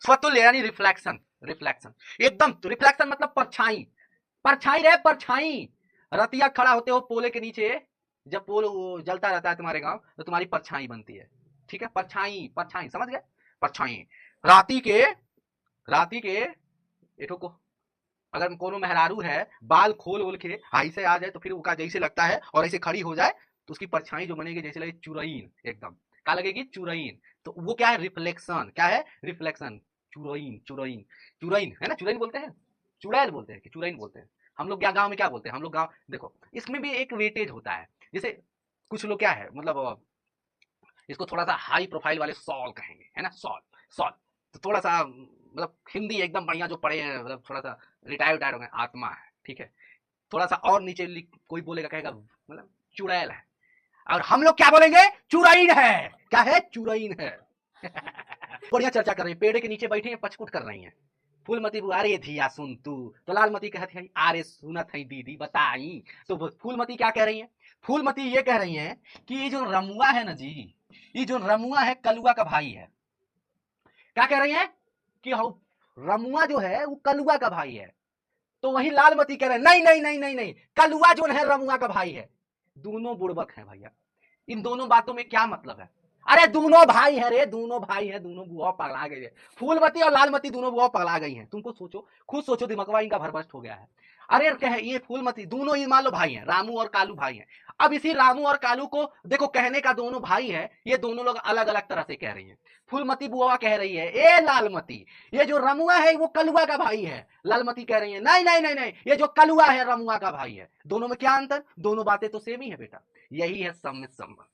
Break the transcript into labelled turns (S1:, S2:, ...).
S1: स्वतुल्य यानी reflection, reflection एकदम। Reflection मतलब परछाई, परछाई रे परछाई। रतिया खड़ा होते हो पोले के नीचे, जब पोल जलता रहता है तुम्हारे गांव, तो तुम्हारी परछाई बनती है। ठीक है, परछाई, परछाई समझ गए, परछाई। राती के, राती के एठो को, अगर कोनो मेहरारू है, बाल खोल ओल के हाई से आ जाए, तो फिर उसका जैसे लगता है और ऐसे खड़ी हो जाए, तो उसकी परछाई जो बनेगी जैसे लगे चुरैन, एकदम क्या लगेगी, चुरैन। तो वो क्या है, रिफ्लेक्शन, क्या है, रिफ्लेक्शन। चुरैन, चुरैन, चुरैन है ना, चुरैन बोलते हैं, चुड़ैल बोलते हैं कि चुरैन बोलते हैं। हम लोग क्या गांव में क्या बोलते हैं, हम लोग गांव देखो, इसमें भी एक वेटेज होता है। जैसे कुछ लोग क्या है, मतलब इसको थोड़ा सा हाई प्रोफाइल वाले सॉल कहेंगे, है ना, सॉल, सॉल। तो थोड़ा सा मतलब हिंदी एकदम बढ़िया जो पढ़े हैं, मतलब थोड़ा सा रिटायर रिटायर हो गए, आत्मा है, ठीक है। थोड़ा सा और नीचे कोई बोलेगा, कहेगा मतलब चुड़ैल है। और हम लोग क्या बोलेंगे, चुरैन है। क्या है, चुरैन है। बढ़िया चर्चा कर रहे हैं, पेड़ के नीचे बैठे हैं, पचकुट कर रही हैं। फूलमती बुआ, अरे धिया सुन तू। तो लालमती कहती है, अरे सुनत है दीदी बताई। तो फूलमती क्या कह रही है, फूलमती ये कह रही है कि ये जो रमुआ है ना जी, ये जो रमुआ है कलुआ का भाई है। क्या कह रही है कि रमुआ जो है वो कलुआ का भाई है। तो वही लालमती कह रहे हैं, नहीं नहीं नहीं नहीं नहीं, कलुआ जो है रमुआ का भाई है। दोनों बुड़बक हैं भैया। इन दोनों बातों में क्या मतलब है। अरे दोनों भाई है रे, दोनों भाई है, दोनों बुआ पगला गई है। फूलमती और लालमती दोनों बुआ पगला गई हैं। तुमको सोचो, खुद सोचो, दिमागवा इनका भरभस्ट हो गया है। अरे क्या है, ये फूलमती दोनों ही मान लो भाई हैं, रामू और कालू भाई हैं। अब इसी रामू और कालू को देखो, कहने का दोनों भाई है, ये दोनों लोग अलग अलग तरह से कह रही हैं। फूलमती बुआ कह रही है, ए लालमती, ये जो रमुआ है वो कलुआ का भाई है। लालमती कह रही है, नहीं नहीं नहीं नहीं, ये जो कलुआ है रमुआ का भाई है। दोनों में क्या अंतर, दोनों बातें तो सेम ही है बेटा। यही है सम्मित संबंध।